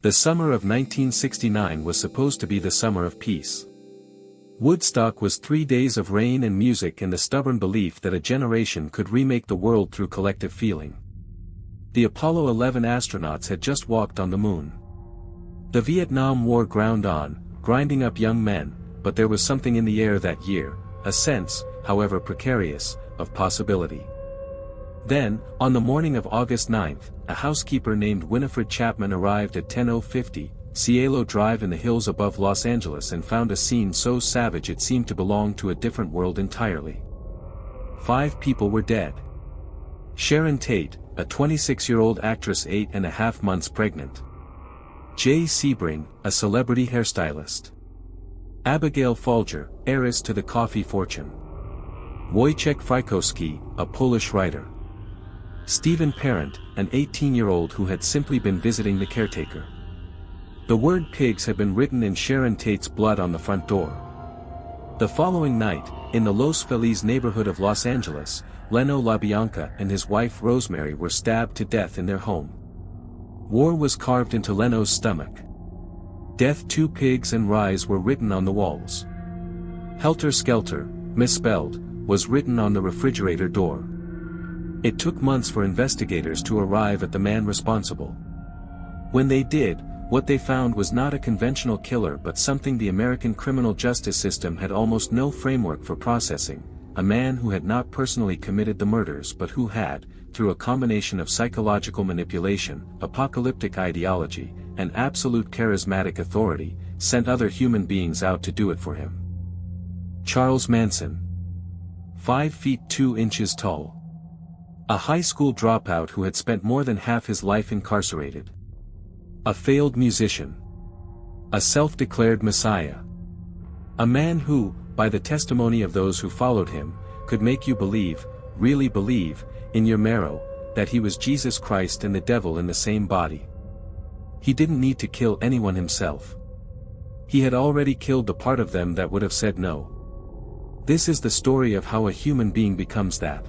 The summer of 1969 was supposed to be the summer of peace. Woodstock was 3 days of rain and music and the stubborn belief that a generation could remake the world through collective feeling. The Apollo 11 astronauts had just walked on the moon. The Vietnam War ground on, grinding up young men, but there was something in the air that year, a sense, however precarious, of possibility. Then, on the morning of August 9, a housekeeper named Winifred Chapman arrived at 10:50, Cielo Drive in the hills above Los Angeles and found a scene so savage it seemed to belong to a different world entirely. 5 people were dead. Sharon Tate, a 26-year-old actress 8.5 months pregnant. Sebring, a celebrity hairstylist. Abigail Folger, heiress to the coffee fortune. Wojciech Frykowski, a Polish writer. Stephen Parent, an 18-year-old who had simply been visiting the caretaker. The word pigs had been written in Sharon Tate's blood on the front door. The following night, in the Los Feliz neighborhood of Los Angeles, Leno LaBianca and his wife Rosemary were stabbed to death in their home. War was carved into Leno's stomach. Death to pigs and rise were written on the walls. Helter Skelter, misspelled, was written on the refrigerator door. It took months for investigators to arrive at the man responsible. When they did, what they found was not a conventional killer but something the American criminal justice system had almost no framework for processing, a man who had not personally committed the murders but who had, through a combination of psychological manipulation, apocalyptic ideology, and absolute charismatic authority, sent other human beings out to do it for him. Charles Manson. 5 feet 2 inches tall. A high school dropout who had spent more than half his life incarcerated. A failed musician. A self-declared messiah. A man who, by the testimony of those who followed him, could make you believe, really believe, in your marrow, that he was Jesus Christ and the devil in the same body. He didn't need to kill anyone himself. He had already killed the part of them that would have said no. This is the story of how a human being becomes that.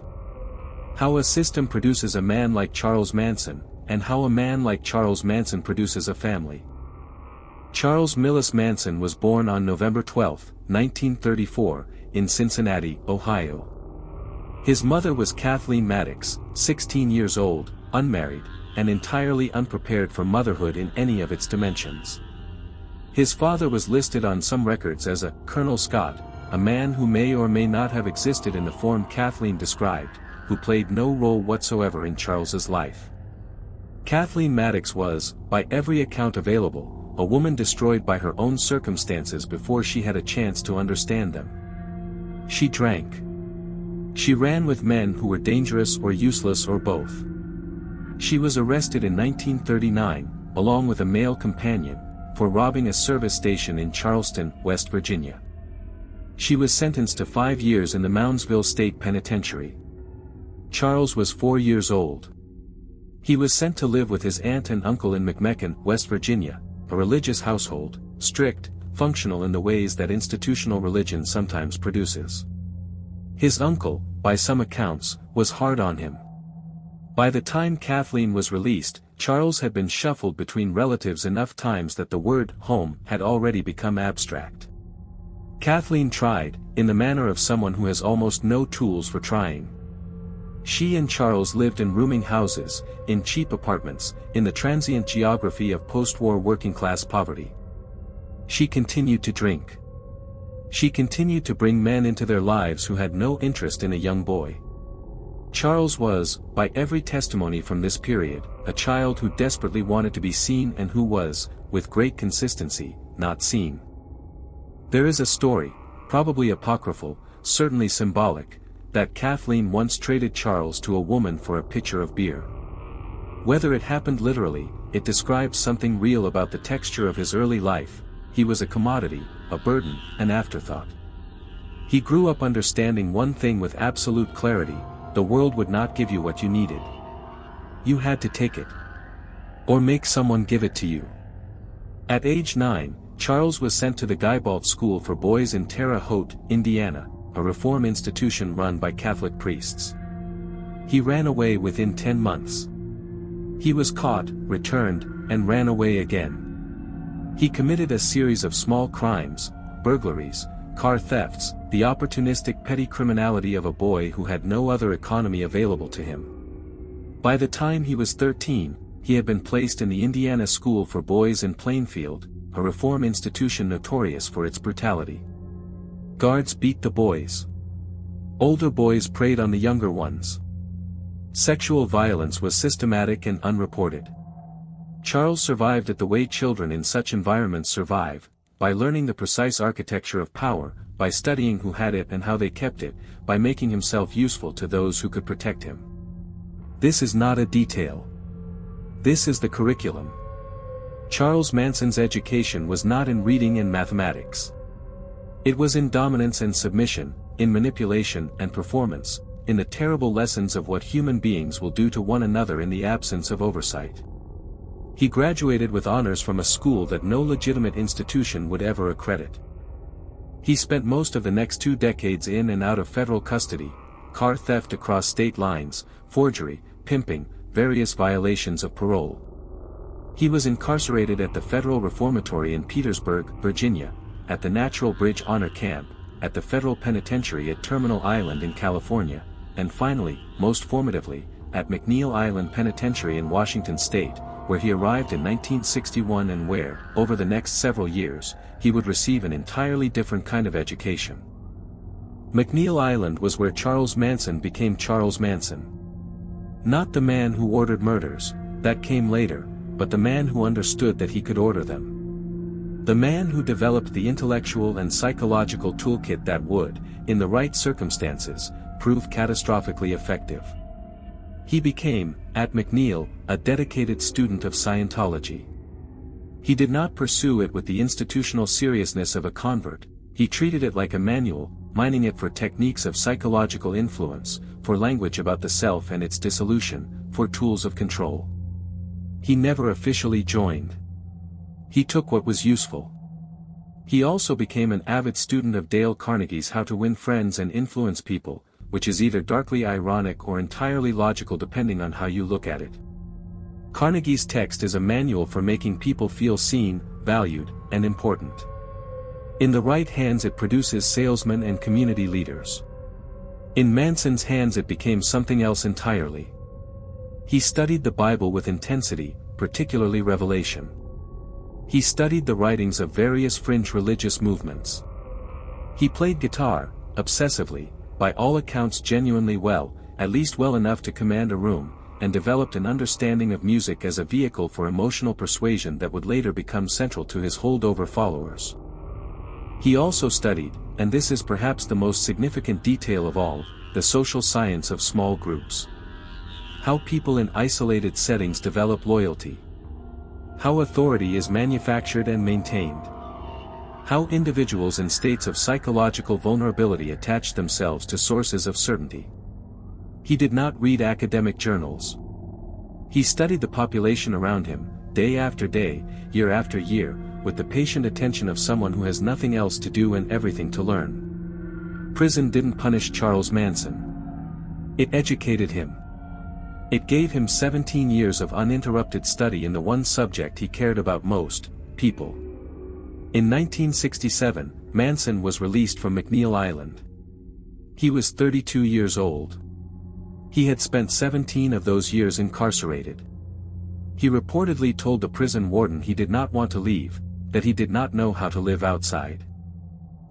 How a system produces a man like Charles Manson, and how a man like Charles Manson produces a family. Charles Millis Manson was born on November 12, 1934, in Cincinnati, Ohio. His mother was Kathleen Maddox, 16 years old, unmarried, and entirely unprepared for motherhood in any of its dimensions. His father was listed on some records as a Colonel Scott, a man who may or may not have existed in the form Kathleen described, who played no role whatsoever in Charles's life. Kathleen Maddox was, by every account available, a woman destroyed by her own circumstances before she had a chance to understand them. She drank. She ran with men who were dangerous or useless or both. She was arrested in 1939, along with a male companion, for robbing a service station in Charleston, West Virginia. She was sentenced to 5 years in the Moundsville State Penitentiary. Charles was 4 years old. He was sent to live with his aunt and uncle in McMecken, West Virginia, a religious household, strict, functional in the ways that institutional religion sometimes produces. His uncle, by some accounts, was hard on him. By the time Kathleen was released, Charles had been shuffled between relatives enough times that the word home had already become abstract. Kathleen tried, in the manner of someone who has almost no tools for trying. She and Charles lived in rooming houses, in cheap apartments, in the transient geography of post-war working-class poverty. She continued to drink. She continued to bring men into their lives who had no interest in a young boy. Charles was, by every testimony from this period, a child who desperately wanted to be seen and who was, with great consistency, not seen. There is a story, probably apocryphal, certainly symbolic, that Kathleen once traded Charles to a woman for a pitcher of beer. Whether it happened literally, it describes something real about the texture of his early life. He was a commodity, a burden, an afterthought. He grew up understanding one thing with absolute clarity: the world would not give you what you needed. You had to take it. Or make someone give it to you. At age 9, Charles was sent to the Guybaldt School for Boys in Terre Haute, Indiana, a reform institution run by Catholic priests. He ran away within 10 months. He was caught, returned, and ran away again. He committed a series of small crimes, burglaries, car thefts, the opportunistic petty criminality of a boy who had no other economy available to him. By the time he was 13, he had been placed in the Indiana School for Boys in Plainfield, a reform institution notorious for its brutality. Guards beat the boys. Older boys preyed on the younger ones. Sexual violence was systematic and unreported. Charles survived it the way children in such environments survive, by learning the precise architecture of power, by studying who had it and how they kept it, by making himself useful to those who could protect him. This is not a detail. This is the curriculum. Charles Manson's education was not in reading and mathematics. It was in dominance and submission, in manipulation and performance, in the terrible lessons of what human beings will do to one another in the absence of oversight. He graduated with honors from a school that no legitimate institution would ever accredit. He spent most of the next 2 decades in and out of federal custody, car theft across state lines, forgery, pimping, various violations of parole. He was incarcerated at the Federal Reformatory in Petersburg, Virginia, at the Natural Bridge Honor Camp, at the Federal Penitentiary at Terminal Island in California, and finally, most formatively, at McNeil Island Penitentiary in Washington State, where he arrived in 1961 and where, over the next several years, he would receive an entirely different kind of education. McNeil Island was where Charles Manson became Charles Manson. Not the man who ordered murders, that came later, but the man who understood that he could order them. The man who developed the intellectual and psychological toolkit that would, in the right circumstances, prove catastrophically effective. He became, at McNeil, a dedicated student of Scientology. He did not pursue it with the institutional seriousness of a convert, he treated it like a manual, mining it for techniques of psychological influence, for language about the self and its dissolution, for tools of control. He never officially joined. He took what was useful. He also became an avid student of Dale Carnegie's How to Win Friends and Influence People, which is either darkly ironic or entirely logical depending on how you look at it. Carnegie's text is a manual for making people feel seen, valued, and important. In the right hands it produces salesmen and community leaders. In Manson's hands it became something else entirely. He studied the Bible with intensity, particularly Revelation. He studied the writings of various fringe religious movements. He played guitar, obsessively, by all accounts genuinely well, at least well enough to command a room, and developed an understanding of music as a vehicle for emotional persuasion that would later become central to his holdover followers. He also studied, and this is perhaps the most significant detail of all, the social science of small groups. How people in isolated settings develop loyalty. How authority is manufactured and maintained. How individuals in states of psychological vulnerability attach themselves to sources of certainty. He did not read academic journals. He studied the population around him, day after day, year after year, with the patient attention of someone who has nothing else to do and everything to learn. Prison didn't punish Charles Manson. It educated him. It gave him 17 years of uninterrupted study in the one subject he cared about most, people. In 1967, Manson was released from McNeil Island. He was 32 years old. He had spent 17 of those years incarcerated. He reportedly told the prison warden he did not want to leave, that he did not know how to live outside.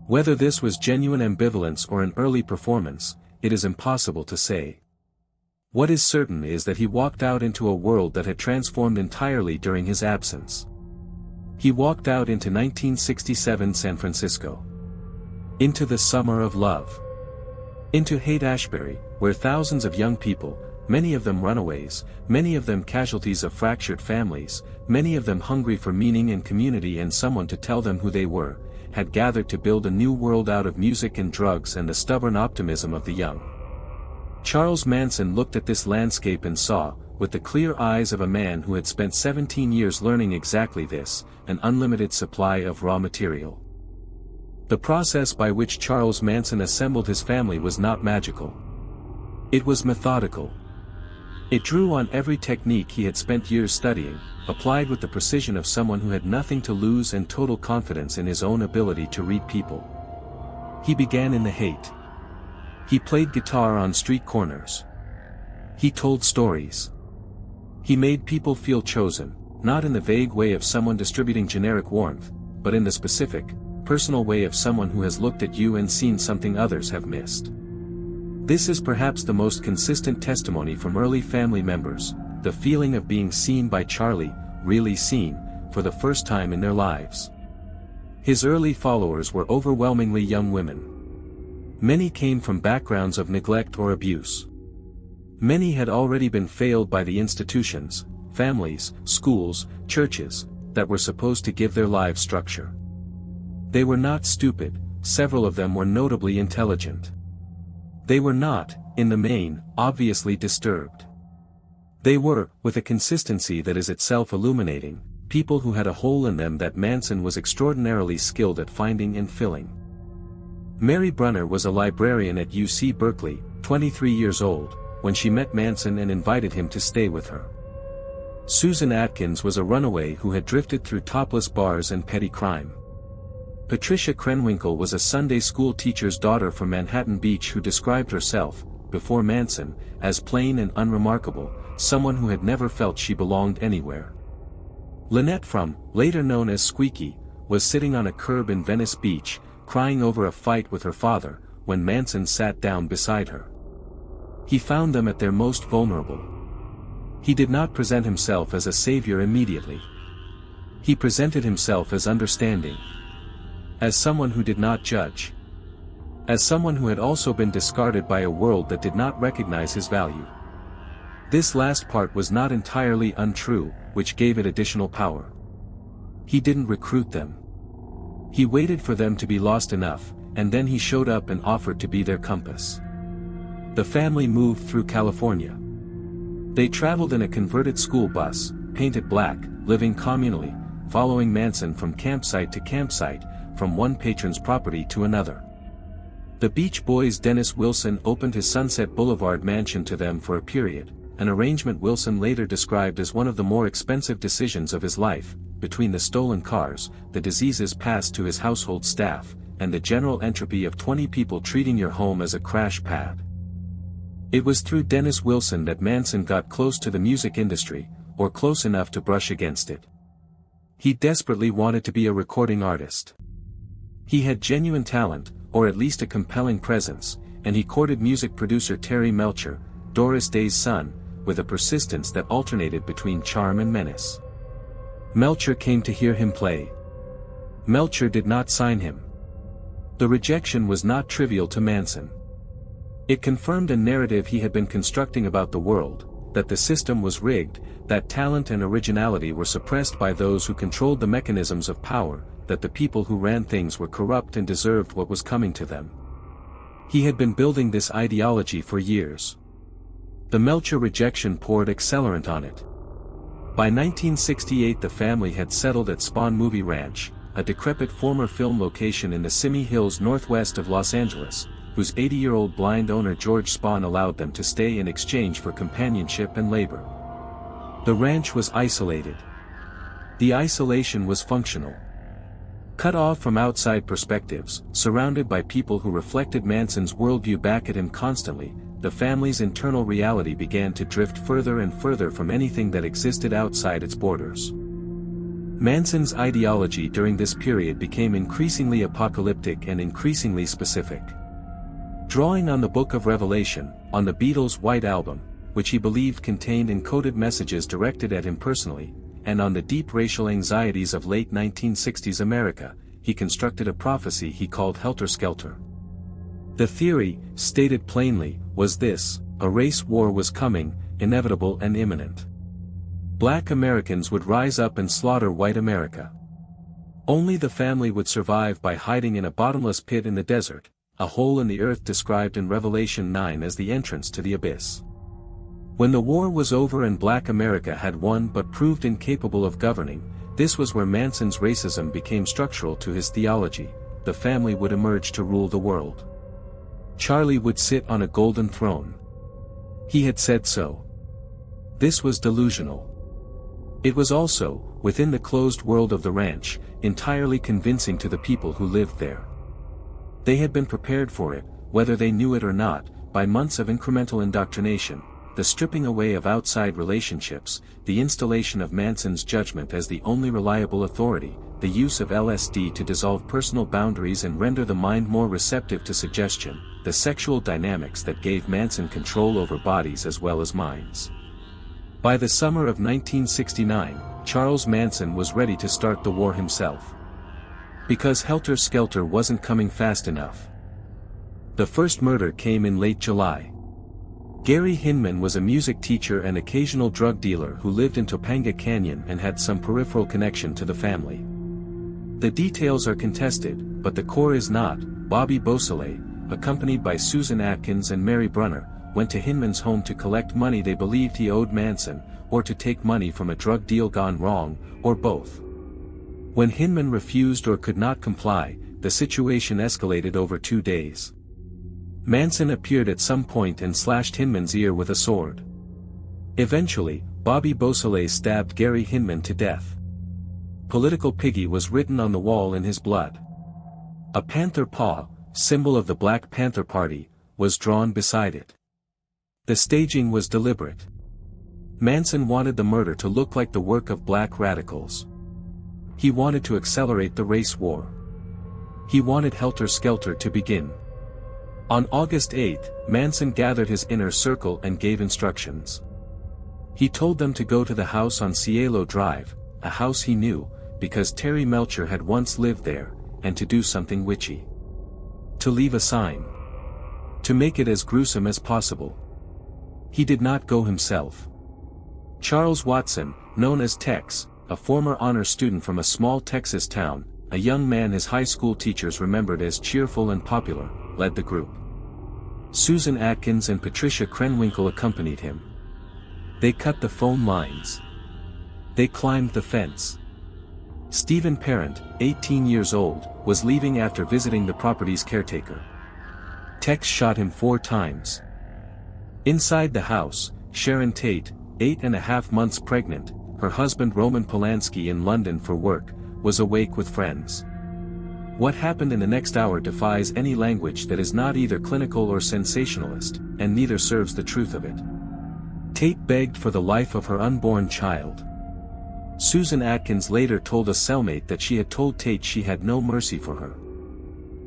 Whether this was genuine ambivalence or an early performance, it is impossible to say. What is certain is that he walked out into a world that had transformed entirely during his absence. He walked out into 1967 San Francisco. Into the summer of love. Into Haight-Ashbury, where thousands of young people, many of them runaways, many of them casualties of fractured families, many of them hungry for meaning and community and someone to tell them who they were, had gathered to build a new world out of music and drugs and the stubborn optimism of the young. Charles Manson looked at this landscape and saw, with the clear eyes of a man who had spent 17 years learning exactly this, an unlimited supply of raw material. The process by which Charles Manson assembled his family was not magical. It was methodical. It drew on every technique he had spent years studying, applied with the precision of someone who had nothing to lose and total confidence in his own ability to read people. He began in the hate. He played guitar on street corners. He told stories. He made people feel chosen, not in the vague way of someone distributing generic warmth, but in the specific, personal way of someone who has looked at you and seen something others have missed. This is perhaps the most consistent testimony from early family members, the feeling of being seen by Charlie, really seen, for the first time in their lives. His early followers were overwhelmingly young women. Many came from backgrounds of neglect or abuse. Many had already been failed by the institutions, families, schools, churches, that were supposed to give their lives structure. They were not stupid, several of them were notably intelligent. They were not, in the main, obviously disturbed. They were, with a consistency that is itself illuminating, people who had a hole in them that Manson was extraordinarily skilled at finding and filling. Mary Brunner was a librarian at UC Berkeley, 23 years old, when she met Manson and invited him to stay with her. Susan Atkins was a runaway who had drifted through topless bars and petty crime. Patricia Krenwinkel was a Sunday school teacher's daughter from Manhattan Beach who described herself, before Manson, as plain and unremarkable, someone who had never felt she belonged anywhere. Lynette Frum, later known as Squeaky, was sitting on a curb in Venice Beach, crying over a fight with her father, when Manson sat down beside her. He found them at their most vulnerable. He did not present himself as a savior immediately. He presented himself as understanding. As someone who did not judge. As someone who had also been discarded by a world that did not recognize his value. This last part was not entirely untrue, which gave it additional power. He didn't recruit them. He waited for them to be lost enough, and then he showed up and offered to be their compass. The family moved through California. They traveled in a converted school bus, painted black, living communally, following Manson from campsite to campsite, from one patron's property to another. The Beach Boys' Dennis Wilson opened his Sunset Boulevard mansion to them for a period, an arrangement Wilson later described as one of the more expensive decisions of his life, between the stolen cars, the diseases passed to his household staff, and the general entropy of 20 people treating your home as a crash pad. It was through Dennis Wilson that Manson got close to the music industry, or close enough to brush against it. He desperately wanted to be a recording artist. He had genuine talent, or at least a compelling presence, and he courted music producer Terry Melcher, Doris Day's son, with a persistence that alternated between charm and menace. Melcher came to hear him play. Melcher did not sign him. The rejection was not trivial to Manson. It confirmed a narrative he had been constructing about the world, that the system was rigged, that talent and originality were suppressed by those who controlled the mechanisms of power, that the people who ran things were corrupt and deserved what was coming to them. He had been building this ideology for years. The Melcher rejection poured accelerant on it. By 1968 the family had settled at Spahn Movie Ranch, a decrepit former film location in the Simi Hills northwest of Los Angeles, whose 80-year-old blind owner George Spahn allowed them to stay in exchange for companionship and labor. The ranch was isolated. The isolation was functional. Cut off from outside perspectives, surrounded by people who reflected Manson's worldview back at him constantly, the family's internal reality began to drift further and further from anything that existed outside its borders. Manson's ideology during this period became increasingly apocalyptic and increasingly specific. Drawing on the Book of Revelation, on the Beatles' White Album, which he believed contained encoded messages directed at him personally, and on the deep racial anxieties of late 1960s America, he constructed a prophecy he called Helter Skelter. The theory, stated plainly, was this: a race war was coming, inevitable and imminent. Black Americans would rise up and slaughter white America. Only the family would survive by hiding in a bottomless pit in the desert, a hole in the earth described in Revelation 9 as the entrance to the abyss. When the war was over and Black America had won but proved incapable of governing, this was where Manson's racism became structural to his theology: the family would emerge to rule the world. Charlie would sit on a golden throne. He had said so. This was delusional. It was also, within the closed world of the ranch, entirely convincing to the people who lived there. They had been prepared for it, whether they knew it or not, by months of incremental indoctrination, the stripping away of outside relationships, the installation of Manson's judgment as the only reliable authority, the use of LSD to dissolve personal boundaries and render the mind more receptive to suggestion, the sexual dynamics that gave Manson control over bodies as well as minds. By the summer of 1969, Charles Manson was ready to start the war himself. Because Helter Skelter wasn't coming fast enough. The first murder came in late July. Gary Hinman was a music teacher and occasional drug dealer who lived in Topanga Canyon and had some peripheral connection to the family. The details are contested, but the core is not. Bobby Beausoleil, accompanied by Susan Atkins and Mary Brunner, went to Hinman's home to collect money they believed he owed Manson, or to take money from a drug deal gone wrong, or both. When Hinman refused or could not comply, the situation escalated over 2 days. Manson appeared at some point and slashed Hinman's ear with a sword. Eventually, Bobby Beausoleil stabbed Gary Hinman to death. "Political Piggy" was written on the wall in his blood. A panther paw, symbol of the Black Panther Party, was drawn beside it. The staging was deliberate. Manson wanted the murder to look like the work of black radicals. He wanted to accelerate the race war. He wanted Helter Skelter to begin. On August 8, Manson gathered his inner circle and gave instructions. He told them to go to the house on Cielo Drive, a house he knew, because Terry Melcher had once lived there, and to do something witchy. To leave a sign. To make it as gruesome as possible. He did not go himself. Charles Watson, known as Tex, a former honor student from a small Texas town, a young man his high school teachers remembered as cheerful and popular, led the group. Susan Atkins and Patricia Krenwinkel accompanied him. They cut the phone lines. They climbed the fence. Stephen Parent, 18 years old, was leaving after visiting the property's caretaker. Tex shot him 4 times. Inside the house, Sharon Tate, 8.5 months pregnant, her husband Roman Polanski in London for work, was awake with friends. What happened in the next hour defies any language that is not either clinical or sensationalist, and neither serves the truth of it. Tate begged for the life of her unborn child. Susan Atkins later told a cellmate that she had told Tate she had no mercy for her.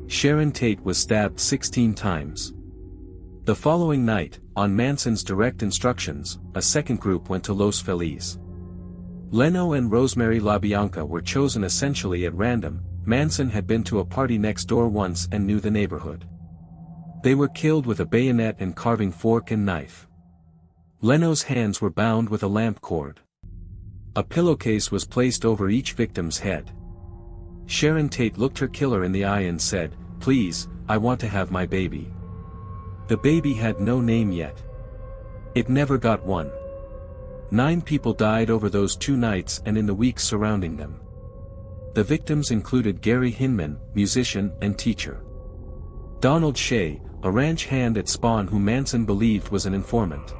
Sharon Tate was stabbed 16 times. The following night, on Manson's direct instructions, a second group went to Los Feliz. Leno and Rosemary LaBianca were chosen essentially at random. Manson had been to a party next door once and knew the neighborhood. They were killed with a bayonet and carving fork and knife. Leno's hands were bound with a lamp cord. A pillowcase was placed over each victim's head. Sharon Tate looked her killer in the eye and said, "Please, I want to have my baby." The baby had no name yet. It never got one. 9 people died over those 2 nights and in the weeks surrounding them. The victims included Gary Hinman, musician and teacher. Donald Shea, a ranch hand at Spawn who Manson believed was an informant.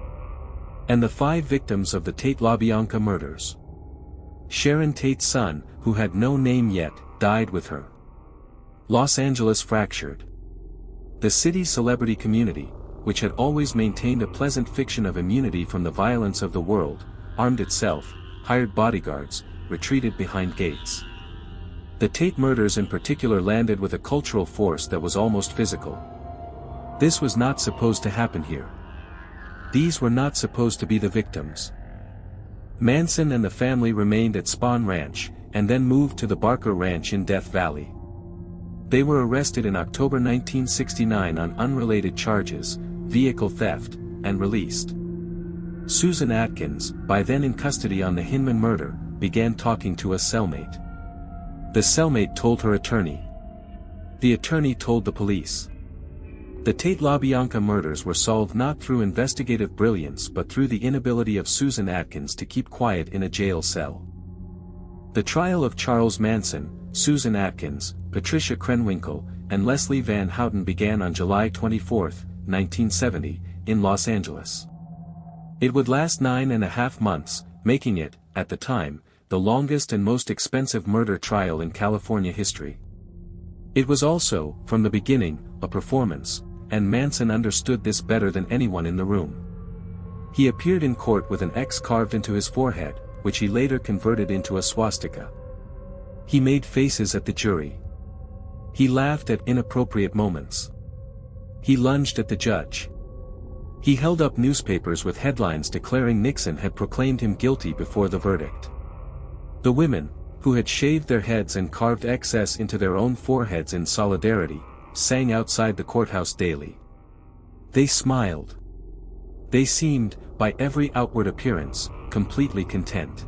And the 5 victims of the Tate LaBianca murders. Sharon Tate's son, who had no name yet, died with her. Los Angeles fractured. The city's celebrity community, which had always maintained a pleasant fiction of immunity from the violence of the world, armed itself, hired bodyguards, retreated behind gates. The Tate murders in particular landed with a cultural force that was almost physical. This was not supposed to happen here. These were not supposed to be the victims. Manson and the family remained at Spawn Ranch, and then moved to the Barker Ranch in Death Valley. They were arrested in October 1969 on unrelated charges, vehicle theft, and released. Susan Atkins, by then in custody on the Hinman murder, began talking to a cellmate. The cellmate told her attorney. The attorney told the police. The Tate LaBianca murders were solved not through investigative brilliance but through the inability of Susan Atkins to keep quiet in a jail cell. The trial of Charles Manson, Susan Atkins, Patricia Krenwinkel, and Leslie Van Houten began on July 24, 1970, in Los Angeles. It would last 9.5 months, making it, at the time, the longest and most expensive murder trial in California history. It was also, from the beginning, a performance, and Manson understood this better than anyone in the room. He appeared in court with an X carved into his forehead, which he later converted into a swastika. He made faces at the jury. He laughed at inappropriate moments. He lunged at the judge. He held up newspapers with headlines declaring Nixon had proclaimed him guilty before the verdict. The women, who had shaved their heads and carved XS into their own foreheads in solidarity, sang outside the courthouse daily. They smiled. They seemed, by every outward appearance, completely content.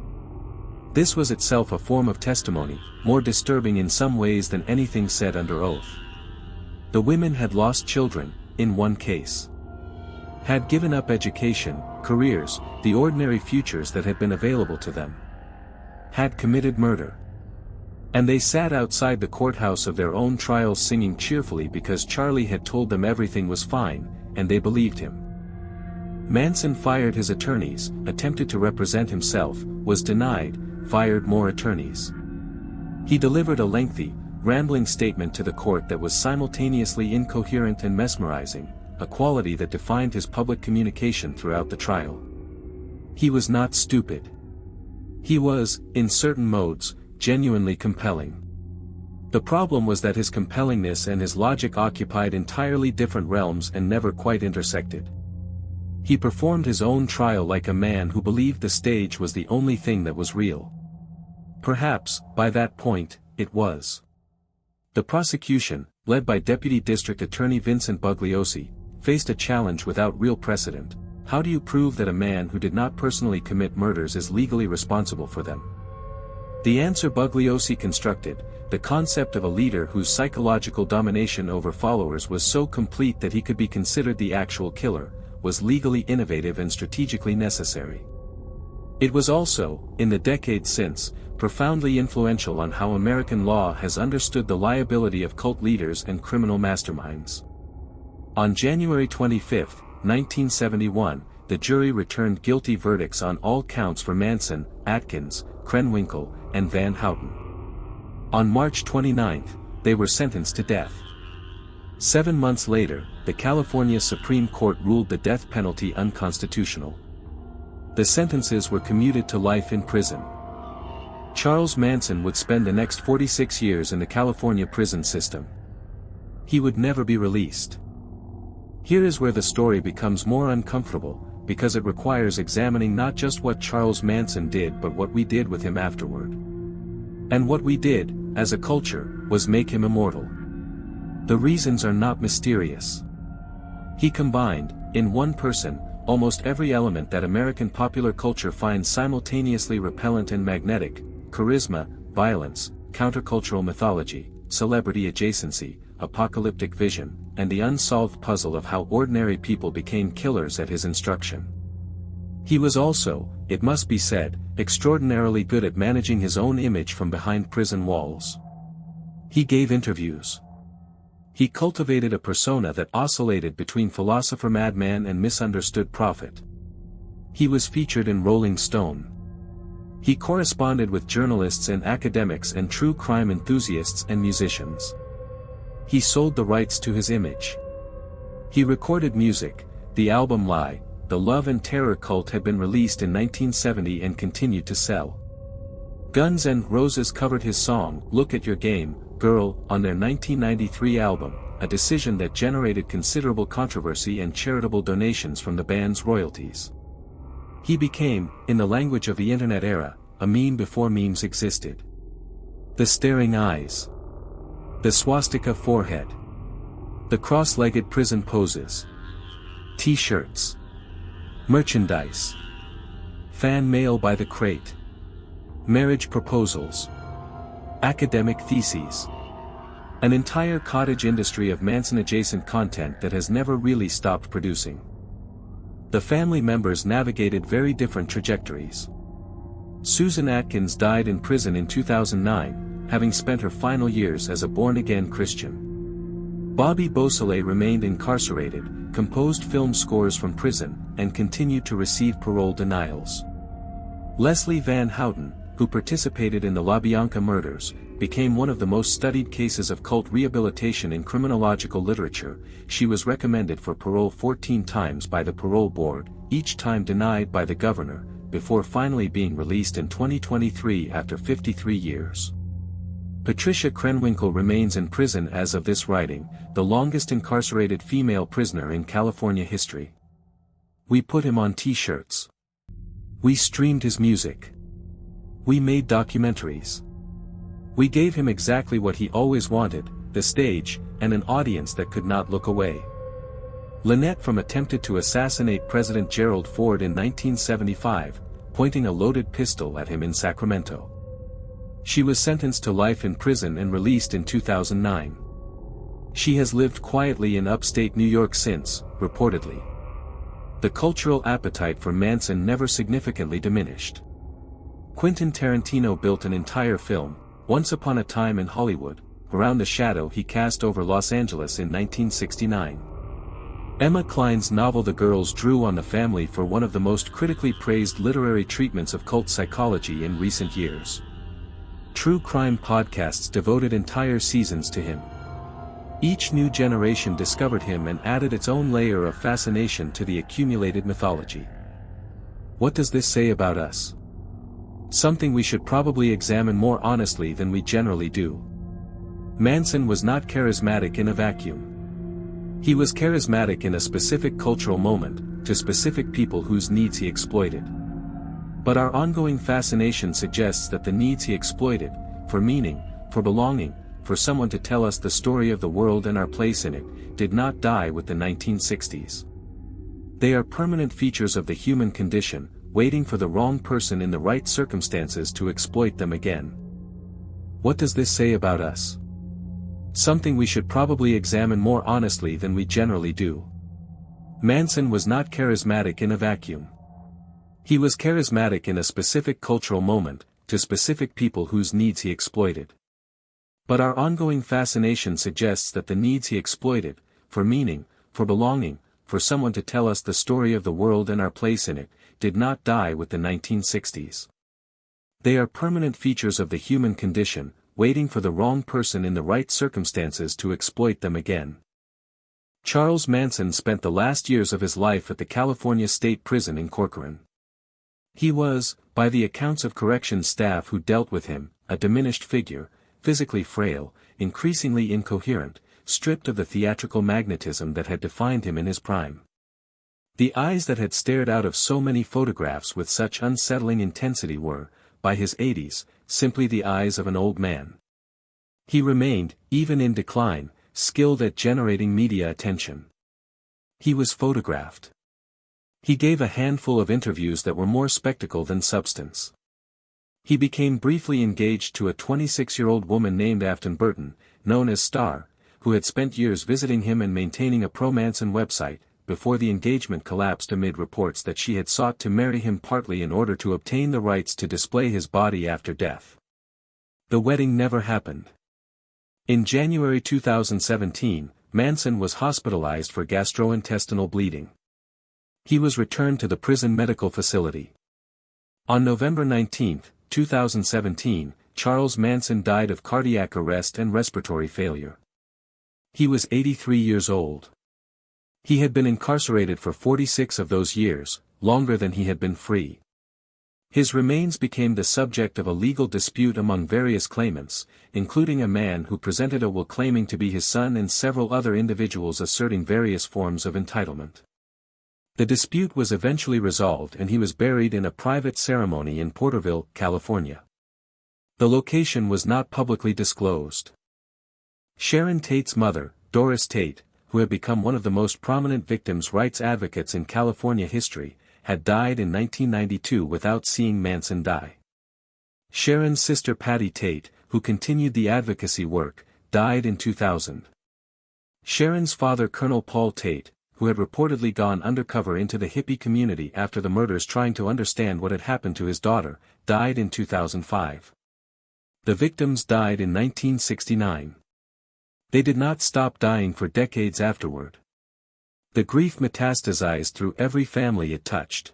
This was itself a form of testimony, more disturbing in some ways than anything said under oath. The women had lost children, in one case. Had given up education, careers, the ordinary futures that had been available to them. Had committed murder. And they sat outside the courthouse of their own trials singing cheerfully because Charlie had told them everything was fine, and they believed him. Manson fired his attorneys, attempted to represent himself, was denied, fired more attorneys. He delivered a lengthy, rambling statement to the court that was simultaneously incoherent and mesmerizing, a quality that defined his public communication throughout the trial. He was not stupid. He was, in certain modes, genuinely compelling. The problem was that his compellingness and his logic occupied entirely different realms and never quite intersected. He performed his own trial like a man who believed the stage was the only thing that was real. Perhaps, by that point, it was. The prosecution, led by Deputy District Attorney Vincent Bugliosi, faced a challenge without real precedent. How do you prove that a man who did not personally commit murders is legally responsible for them? The answer Bugliosi constructed, the concept of a leader whose psychological domination over followers was so complete that he could be considered the actual killer, was legally innovative and strategically necessary. It was also, in the decades since, profoundly influential on how American law has understood the liability of cult leaders and criminal masterminds. On January 25, 1971, the jury returned guilty verdicts on all counts for Manson, Atkins, Krenwinkel, and Van Houten. On March 29, they were sentenced to death. 7 months later, the California Supreme Court ruled the death penalty unconstitutional. The sentences were commuted to life in prison. Charles Manson would spend the next 46 years in the California prison system. He would never be released. Here is where the story becomes more uncomfortable, because it requires examining not just what Charles Manson did but what we did with him afterward. And what we did, as a culture, was make him immortal. The reasons are not mysterious. He combined, in one person, almost every element that American popular culture finds simultaneously repellent and magnetic: charisma, violence, countercultural mythology, celebrity adjacency, apocalyptic vision, and the unsolved puzzle of how ordinary people became killers at his instruction. He was also, it must be said, extraordinarily good at managing his own image from behind prison walls. He gave interviews. He cultivated a persona that oscillated between philosopher madman and misunderstood prophet. He was featured in Rolling Stone. He corresponded with journalists and academics and true crime enthusiasts and musicians. He sold the rights to his image. He recorded music. The album Lie, The Love and Terror Cult had been released in 1970 and continued to sell. Guns N' Roses covered his song, Look at Your Game, Girl, on their 1993 album, a decision that generated considerable controversy and charitable donations from the band's royalties. He became, in the language of the internet era, a meme before memes existed. The staring eyes. The swastika forehead. The cross-legged prison poses. T-shirts. Merchandise. Fan mail by the crate. Marriage proposals. Academic theses. An entire cottage industry of Manson-adjacent content that has never really stopped producing. The family members navigated very different trajectories. Susan Atkins died in prison in 2009, having spent her final years as a born-again Christian. Bobby Beausoleil remained incarcerated, composed film scores from prison, and continued to receive parole denials. Leslie Van Houten, who participated in the LaBianca murders, became one of the most studied cases of cult rehabilitation in criminological literature. She was recommended for parole 14 times by the parole board, each time denied by the governor, before finally being released in 2023 after 53 years. Patricia Krenwinkel remains in prison as of this writing, the longest incarcerated female prisoner in California history. We put him on t-shirts. We streamed his music. We made documentaries. We gave him exactly what he always wanted, the stage, and an audience that could not look away. Lynette from attempted to assassinate President Gerald Ford in 1975, pointing a loaded pistol at him in Sacramento. She was sentenced to life in prison and released in 2009. She has lived quietly in upstate New York since, reportedly. The cultural appetite for Manson never significantly diminished. Quentin Tarantino built an entire film, Once Upon a Time in Hollywood, around the shadow he cast over Los Angeles in 1969. Emma Cline's novel The Girls drew on the family for one of the most critically praised literary treatments of cult psychology in recent years. True crime podcasts devoted entire seasons to him. Each new generation discovered him and added its own layer of fascination to the accumulated mythology. What does this say about us? Something we should probably examine more honestly than we generally do. Manson was not charismatic in a vacuum. He was charismatic in a specific cultural moment, to specific people whose needs he exploited. But our ongoing fascination suggests that the needs he exploited, for meaning, for belonging, for someone to tell us the story of the world and our place in it, did not die with the 1960s. They are permanent features of the human condition, waiting for the wrong person in the right circumstances to exploit them again. What does this say about us? Something we should probably examine more honestly than we generally do. Manson was not charismatic in a vacuum. He was charismatic in a specific cultural moment, to specific people whose needs he exploited. But our ongoing fascination suggests that the needs he exploited, for meaning, for belonging, for someone to tell us the story of the world and our place in it, did not die with the 1960s. They are permanent features of the human condition, waiting for the wrong person in the right circumstances to exploit them again. Charles Manson spent the last years of his life at the California State Prison in Corcoran. He was, by the accounts of corrections staff who dealt with him, a diminished figure, physically frail, increasingly incoherent, stripped of the theatrical magnetism that had defined him in his prime. The eyes that had stared out of so many photographs with such unsettling intensity were, by his 80s, simply the eyes of an old man. He remained, even in decline, skilled at generating media attention. He was photographed. He gave a handful of interviews that were more spectacle than substance. He became briefly engaged to a 26-year-old woman named Afton Burton, known as Star, who had spent years visiting him and maintaining a pro-Manson website, before the engagement collapsed amid reports that she had sought to marry him partly in order to obtain the rights to display his body after death. The wedding never happened. In January 2017, Manson was hospitalized for gastrointestinal bleeding. He was returned to the prison medical facility. On November 19, 2017, Charles Manson died of cardiac arrest and respiratory failure. He was 83 years old. He had been incarcerated for 46 of those years, longer than he had been free. His remains became the subject of a legal dispute among various claimants, including a man who presented a will claiming to be his son and several other individuals asserting various forms of entitlement. The dispute was eventually resolved and he was buried in a private ceremony in Porterville, California. The location was not publicly disclosed. Sharon Tate's mother, Doris Tate, who had become one of the most prominent victims' rights advocates in California history, had died in 1992 without seeing Manson die. Sharon's sister Patty Tate, who continued the advocacy work, died in 2000. Sharon's father Colonel Paul Tate, who had reportedly gone undercover into the hippie community after the murders trying to understand what had happened to his daughter, died in 2005. The victims died in 1969. They did not stop dying for decades afterward. The grief metastasized through every family it touched.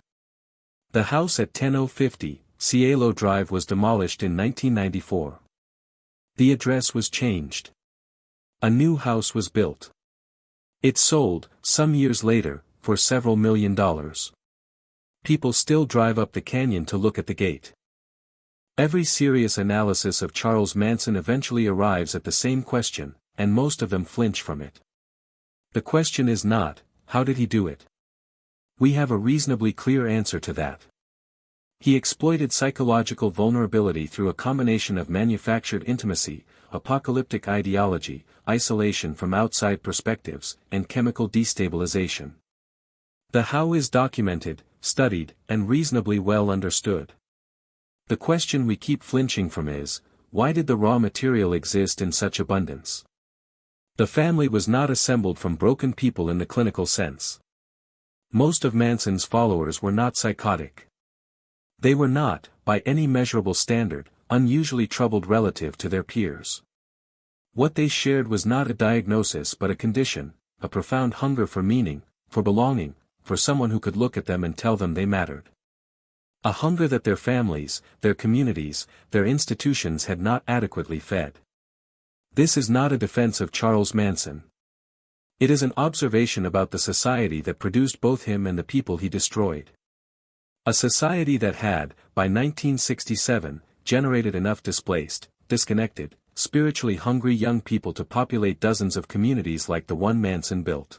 The house at 10050 Cielo Drive was demolished in 1994. The address was changed. A new house was built. It sold, some years later, for several $1,000,000. People still drive up the canyon to look at the gate. Every serious analysis of Charles Manson eventually arrives at the same question, and most of them flinch from it. The question is not, how did he do it? We have a reasonably clear answer to that. He exploited psychological vulnerability through a combination of manufactured intimacy, apocalyptic ideology, isolation from outside perspectives, and chemical destabilization. The how is documented, studied, and reasonably well understood. The question we keep flinching from is, why did the raw material exist in such abundance? The family was not assembled from broken people in the clinical sense. Most of Manson's followers were not psychotic. They were not, by any measurable standard, unusually troubled relative to their peers. What they shared was not a diagnosis but a condition, a profound hunger for meaning, for belonging, for someone who could look at them and tell them they mattered. A hunger that their families, their communities, their institutions had not adequately fed. This is not a defense of Charles Manson. It is an observation about the society that produced both him and the people he destroyed. A society that had, by 1967, generated enough displaced, disconnected, spiritually hungry young people to populate dozens of communities like the one Manson built.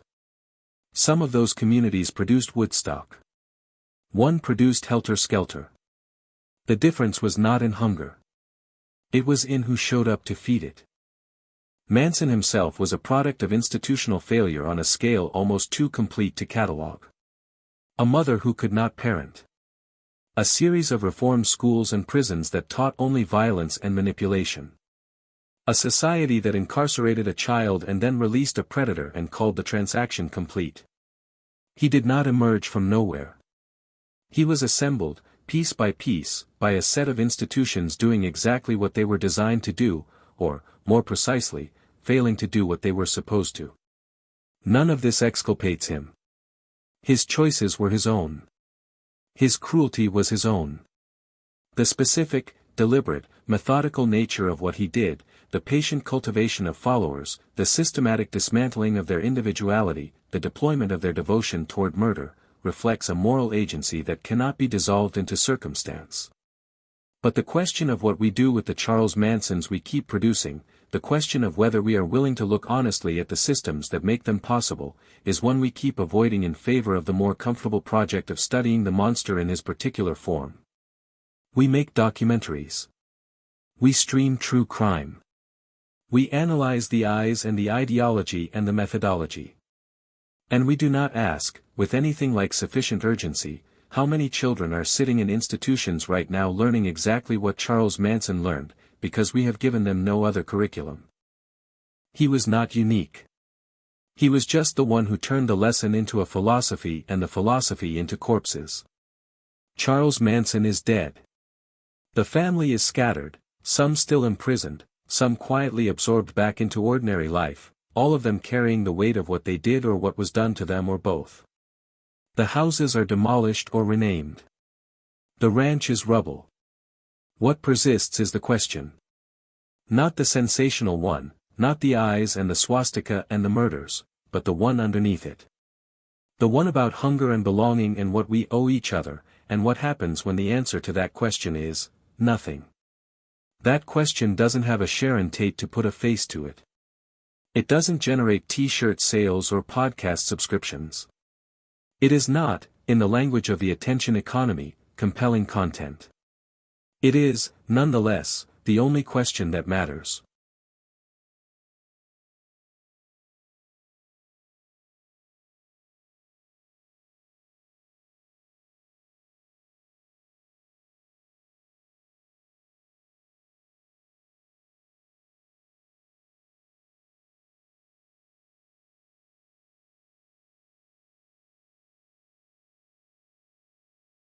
Some of those communities produced Woodstock. One produced Helter Skelter. The difference was not in hunger. It was in who showed up to feed it. Manson himself was a product of institutional failure on a scale almost too complete to catalogue. A mother who could not parent. A series of reform schools and prisons that taught only violence and manipulation. A society that incarcerated a child and then released a predator and called the transaction complete. He did not emerge from nowhere. He was assembled, piece by piece, by a set of institutions doing exactly what they were designed to do, or, more precisely, failing to do what they were supposed to. None of this exculpates him. His choices were his own. His cruelty was his own. The specific, deliberate, methodical nature of what he did, the patient cultivation of followers, the systematic dismantling of their individuality, the deployment of their devotion toward murder, reflects a moral agency that cannot be dissolved into circumstance. But the question of what we do with the Charles Mansons we keep producing, the question of whether we are willing to look honestly at the systems that make them possible, is one we keep avoiding in favor of the more comfortable project of studying the monster in his particular form. We make documentaries. We stream true crime. We analyze the eyes and the ideology and the methodology. And we do not ask, with anything like sufficient urgency, how many children are sitting in institutions right now learning exactly what Charles Manson learned, because we have given them no other curriculum. He was not unique. He was just the one who turned the lesson into a philosophy and the philosophy into corpses. Charles Manson is dead. The family is scattered, some still imprisoned, some quietly absorbed back into ordinary life, all of them carrying the weight of what they did or what was done to them or both. The houses are demolished or renamed. The ranch is rubble. What persists is the question. Not the sensational one, not the eyes and the swastika and the murders, but the one underneath it. The one about hunger and belonging and what we owe each other, and what happens when the answer to that question is, nothing. That question doesn't have a Sharon Tate to put a face to it. It doesn't generate t-shirt sales or podcast subscriptions. It is not, in the language of the attention economy, compelling content. It is, nonetheless, the only question that matters.